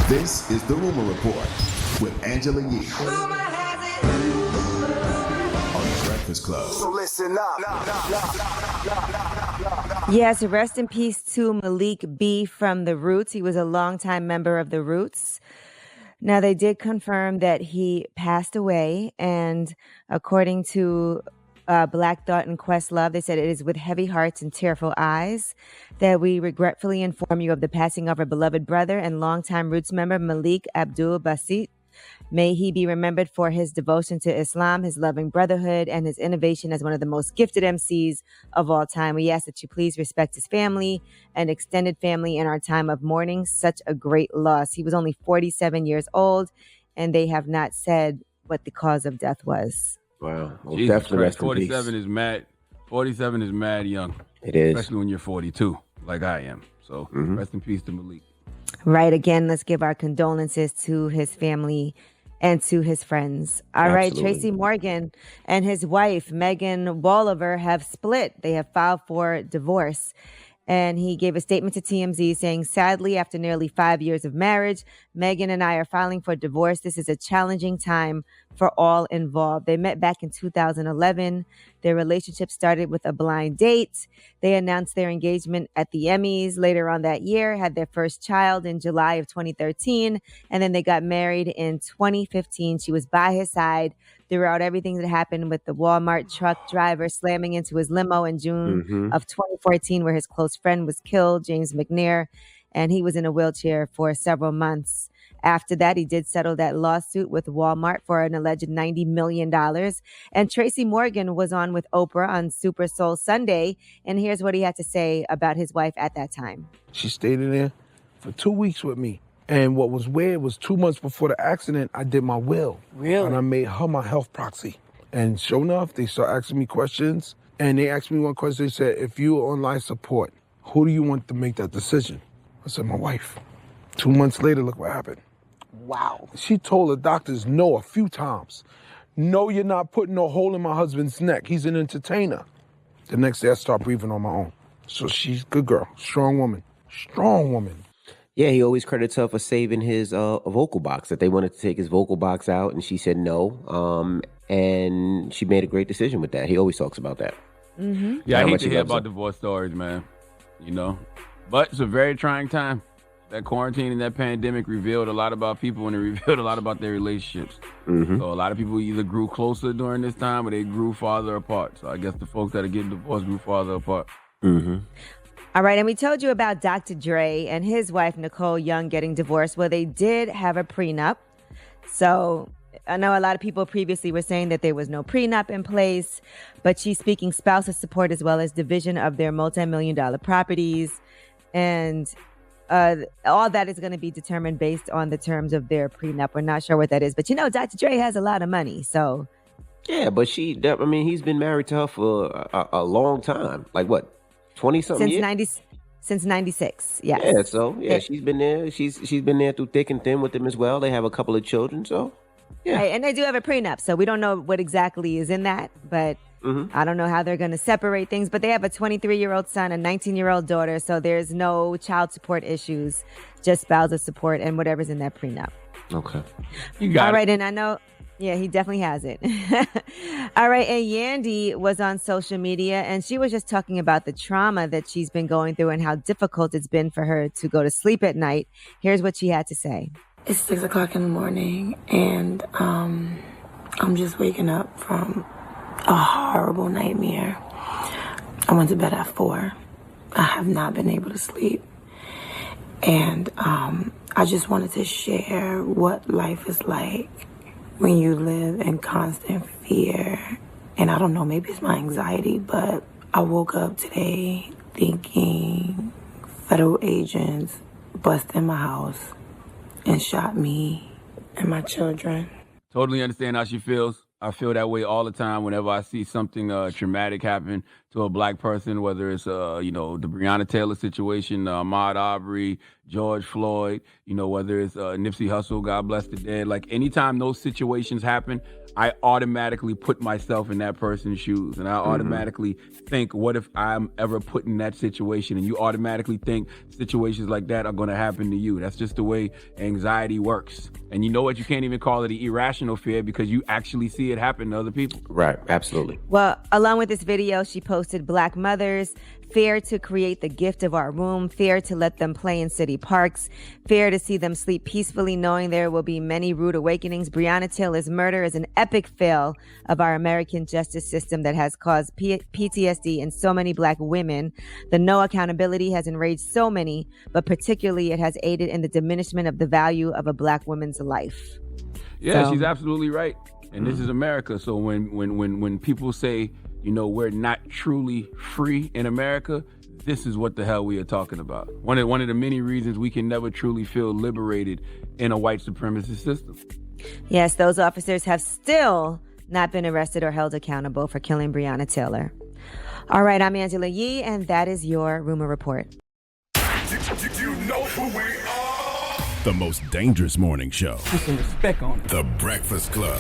This is The Rumor Report with Angela Yee on The Breakfast Club. So listen up. Yes, rest in peace to Malik B from The Roots. He was a longtime member of The Roots. Now, they did confirm that he passed away, and according to Black Thought and Questlove, they said it is with heavy hearts and tearful eyes that we regretfully inform you of the passing of our beloved brother and longtime Roots member Malik Abdul Basit. May he be remembered for his devotion to Islam, his loving brotherhood, and his innovation as one of the most gifted MCs of all time. We ask that you please respect his family and extended family in our time of mourning. Such a great loss. He was only 47 years old, and they have not said what the cause of death was. Wow. Well, Jesus definitely Christ, rest in 47 is mad. 47 is mad young. It is. Especially when you're 42, like I am. So rest in peace to Malik. Right. Again, let's give our condolences to his family and to his friends. All right, Absolutely. Tracy Morgan and his wife, Megan Bolivar, have split. They have filed for divorce. And he gave a statement to TMZ saying, sadly, after nearly 5 years of marriage, Megan and I are filing for divorce. This is a challenging time for all involved. They met back in 2011. Their relationship started with a blind date. They announced their engagement at the Emmys later on that year, had their first child in July of 2013, and then they got married in 2015. She was by his side throughout everything that happened with the Walmart truck driver slamming into his limo in June of 2014, where his close friend was killed, James McNair, and he was in a wheelchair for several months. After that, he did settle that lawsuit with Walmart for an alleged $90 million. And Tracy Morgan was on with Oprah on Super Soul Sunday, and here's what he had to say about his wife at that time. She stayed in there for 2 weeks with me. And what was weird was 2 months before the accident, I did my will. Really? And I made her my health proxy. And sure enough, they started asking me questions. And they asked me one question. They said, if you were on life support, who do you want to make that decision? I said, my wife. 2 months later, look what happened. Wow. She told the doctors no a few times. No, you're not putting a hole in my husband's neck. He's an entertainer. The next day, I start breathing on my own. So she's a good girl, strong woman. Strong woman. Yeah, he always credits her for saving his vocal box, that they wanted to take his vocal box out, and she said no. And she made a great decision with that. He always talks about that. Yeah, I How hate much to he hear loves about her. divorce stories, man. You know? But it's a very trying time. That quarantine and that pandemic revealed a lot about people, and it revealed a lot about their relationships. So a lot of people either grew closer during this time or they grew farther apart. So I guess the folks that are getting divorced grew farther apart. All right, and we told you about Dr. Dre and his wife, Nicole Young, getting divorced. Well, they did have a prenup. So I know a lot of people previously were saying that there was no prenup in place, but she's speaking spousal support as well as division of their multi-million-dollar properties. And all that is going to be determined based on the terms of their prenup. We're not sure what that is. But, you know, Dr. Dre has a lot of money, so. Yeah, but he's been married to her for a long time. Like what, 20-something years? Since 96, yes. Yeah, so she's been there. She's been there through thick and thin with him as well. They have a couple of children, so yeah. Right, and they do have a prenup, so we don't know what exactly is in that, but I don't know how they're going to separate things. But they have a 23-year-old son, a 19-year-old daughter, so there's no child support issues, just spousal support and whatever's in that prenup. Okay. You got All right, it. and I know, yeah, he definitely has it. All right, and Yandy was on social media, and she was just talking about the trauma that she's been going through and how difficult it's been for her to go to sleep at night. Here's what she had to say. It's 6 o'clock in the morning, and I'm just waking up from a horrible nightmare. I went to bed at 4. I have not been able to sleep. And I just wanted to share what life is like when you live in constant fear. And I don't know, maybe it's my anxiety, but I woke up today thinking federal agents busted in my house and shot me and my children. Totally understand how she feels. I feel that way all the time whenever I see something traumatic happen to a black person, whether it's, the Breonna Taylor situation, Ahmaud Arbery, George Floyd, whether it's Nipsey Hussle, God bless the dead. Like anytime those situations happen, I automatically put myself in that person's shoes, and I automatically think, what if I'm ever put in that situation? And you automatically think situations like that are going to happen to you. That's just the way anxiety works. And you know what? You can't even call it an irrational fear because you actually see it happen to other people. Right. Absolutely. Well, along with this video, she posted Black mothers, fear to create the gift of our womb, fear to let them play in city parks, fear to see them sleep peacefully, knowing there will be many rude awakenings. Breonna Taylor's murder is an epic fail of our American justice system that has caused PTSD in so many Black women. The no accountability has enraged so many, but particularly it has aided in the diminishment of the value of a Black woman's life. Yeah, she's absolutely right. And this is America. So when people say, we're not truly free in America, this is what the hell we are talking about. One of the many reasons we can never truly feel liberated in a white supremacist system. Yes, those officers have still not been arrested or held accountable for killing Breonna Taylor. All right, I'm Angela Yee, and that is your Rumor Report. You know who we are. The most dangerous morning show. Put some respect on it. The Breakfast Club.